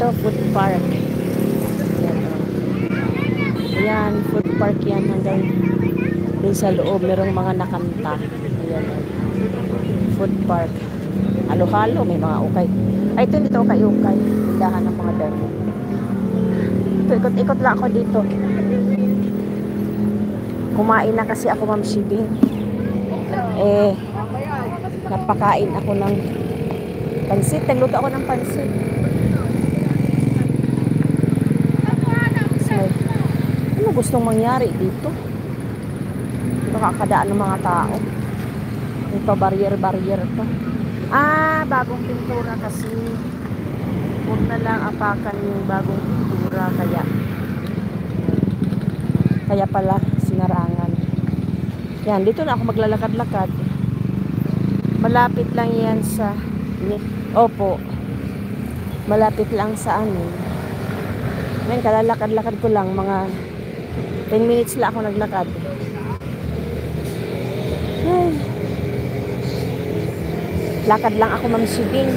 Ito, food park. Yan, ayan, food park yan hanggang dun sa loob. Merong mga nakanta. Ayan, food park. Halo-halo, may mga ukay. Ay, ito dito ukay-ukay. Tindahan ng mga damo. Ito, ikot-ikot lang ako dito. Kumain na kasi ako, Ma'am Shibing. Napakain ako ng pansit. Nagluto ako ng pansit. So, ano gustong mangyari dito? Nakakadaan ng mga tao. Ito, barrier-barrier to. Bagong pintura kasi. Huwag na lang apakan yung bagong pintura. Kaya pala sinarangan. Yan, dito na ako maglalakad-lakad. Malapit lang yan sa... Opo. Malapit lang sa ano. Ngayon, kalalakad-lakad ko lang. Mga 10 minutes lang ako naglakad. Ay. Lakad lang ako, Ma'am Shibing.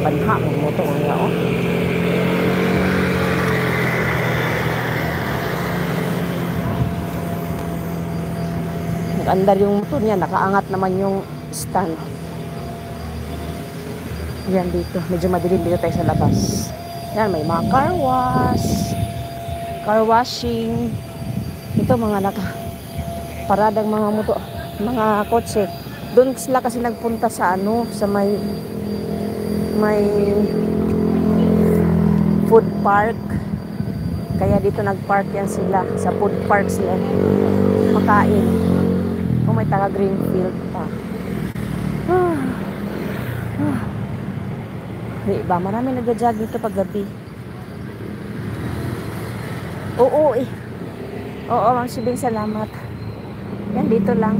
Banha, moto nga, oh. Nag-andar yung motor niya. Nakaangat naman yung stand. Yan dito. Medyo madilim dito tayo sa labas. Yan, may mga car wash. Car washing. Ito mga paradang mga motor, mga kotse. Doon sila kasi nagpunta sa ano, sa may food park. Kaya dito nagpark yan sila. Sa food park sila makain. May taga Greenfield pa. Diba? Marami nag-jog dito pag gabi. Oo eh. Oo, Ma'am Shibing, salamat. Yan, dito lang.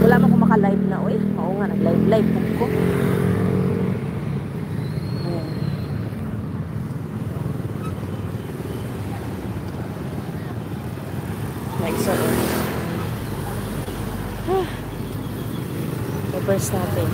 Wala mo kung maka-live na. Uy, oo nga, nag-live ko. Ayan. Nice, so. Papers natin.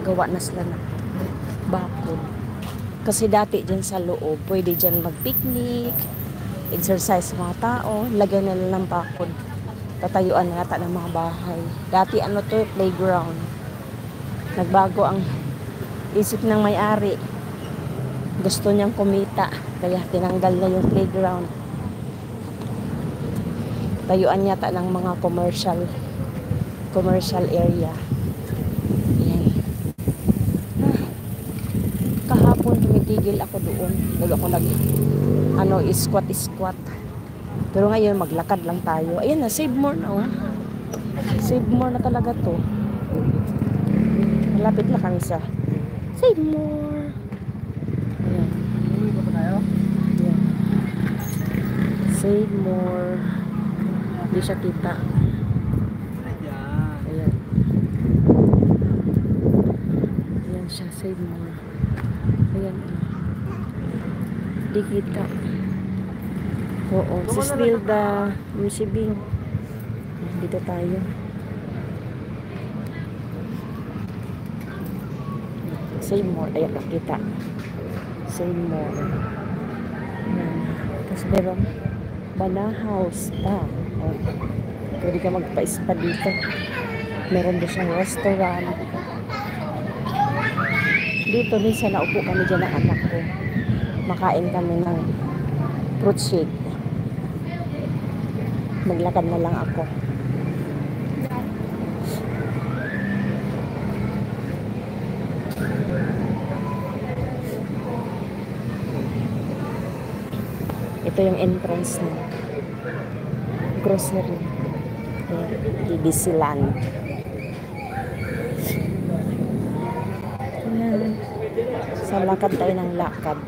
Gawa na sila na bakod. Kasi dati dyan sa loob, pwede dyan mag-picnic, exercise mga tao, lagyan nila ng bakod. Tatayuan na yata ng mga bahay. Dati ano to, playground. Nagbago ang isip ng may-ari. Gusto niyang kumita, kaya tinanggal na yung playground. Tayuan yata ng mga commercial area. Kahapon tumitigil ako doon. Bago ako squat. Pero ngayon maglakad lang tayo. Ayan na, Save More na, oh. Save More na talaga to. Malapit na kami sa Save More. Ayan. Ayan. Save More. Hindi siya kita. Ayan. Ayan siya, Save More. Ayan. Di kita. Oo. Si Spilda. Yung Shibing. Dito tayo. Save More. Ayan, nakita. Save More. Ayan. Tapos meron Bana House pa. Oh. Pwede ka magpa-spa dito. Meron din siyang restaurant. Dito minsan naupo kami dyan ng anak ko. Makain kami ng fruit shake. Maglakad na lang ako. Ito yung entrance na grocery. Didisilan. Sa lakad tayo ng lakad.